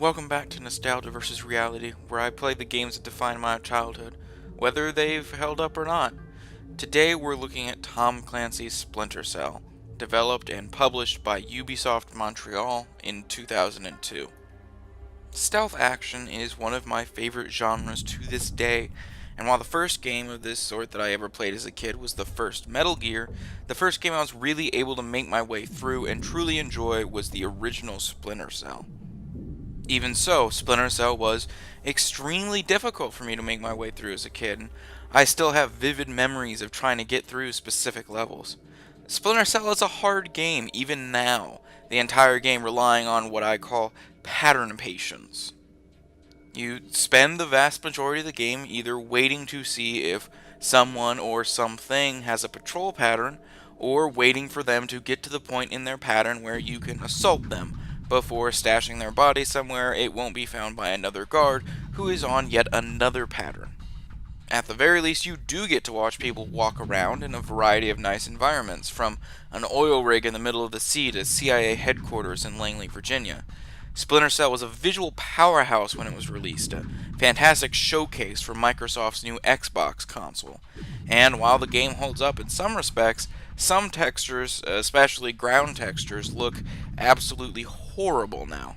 Welcome back to Nostalgia vs. Reality, where I play the games that define my childhood, whether they've held up or not. Today we're looking at Tom Clancy's Splinter Cell, developed and published by Ubisoft Montreal in 2002. Stealth action is one of my favorite genres to this day, and while the first game of this sort that I ever played as a kid was the first Metal Gear, the first game I was really able to make my way through and truly enjoy was the original Splinter Cell. Even so, Splinter Cell was extremely difficult for me to make my way through as a kid. I still have vivid memories of trying to get through specific levels. Splinter Cell is a hard game, even now, the entire game relying on what I call pattern patience. You spend the vast majority of the game either waiting to see if someone or something has a patrol pattern, or waiting for them to get to the point in their pattern where you can assault them before stashing their body somewhere it won't be found by another guard who is on yet another pattern. At the very least, you do get to watch people walk around in a variety of nice environments, from an oil rig in the middle of the sea to CIA headquarters in Langley, Virginia. Splinter Cell was a visual powerhouse when it was released, a fantastic showcase for Microsoft's new Xbox console. And while the game holds up in some respects, some textures, especially ground textures, look absolutely horrible now.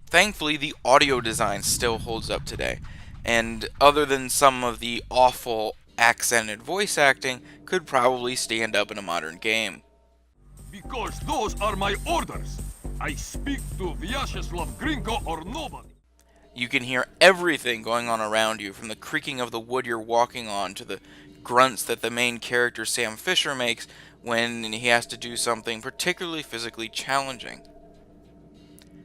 Thankfully, the audio design still holds up today, and other than some of the awful accented voice acting, could probably stand up in a modern game. Because those are my orders. I speak to Vyacheslav Gringo or nobody. You can hear everything going on around you, from the creaking of the wood you're walking on to the grunts that the main character Sam Fisher makes when he has to do something particularly physically challenging.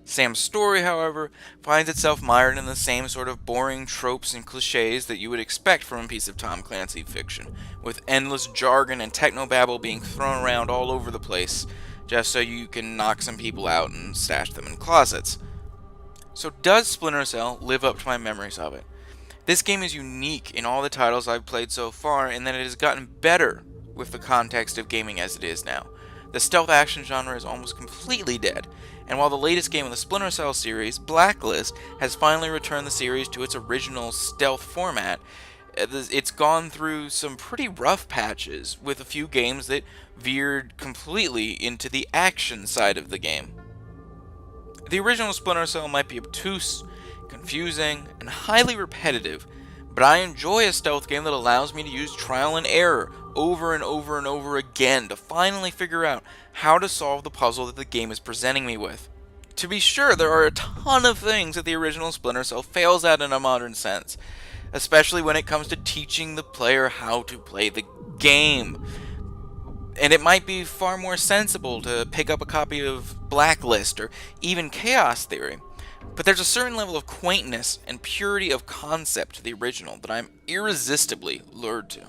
Sam's story, however, finds itself mired in the same sort of boring tropes and cliches that you would expect from a piece of Tom Clancy fiction, with endless jargon and technobabble being thrown around all over the place, just so you can knock some people out and stash them in closets. So does Splinter Cell live up to my memories of it? This game is unique in all the titles I've played so far, in that it has gotten better with the context of gaming as it is now. The stealth action genre is almost completely dead, and while the latest game in the Splinter Cell series, Blacklist, has finally returned the series to its original stealth format, it's gone through some pretty rough patches, with a few games that veered completely into the action side of the game. The original Splinter Cell might be obtuse, confusing, and highly repetitive, but I enjoy a stealth game that allows me to use trial and error over and over and over again to finally figure out how to solve the puzzle that the game is presenting me with. To be sure, there are a ton of things that the original Splinter Cell fails at in a modern sense, especially when it comes to teaching the player how to play the game. And it might be far more sensible to pick up a copy of Blacklist or even Chaos Theory. But there's a certain level of quaintness and purity of concept to the original that I'm irresistibly lured to.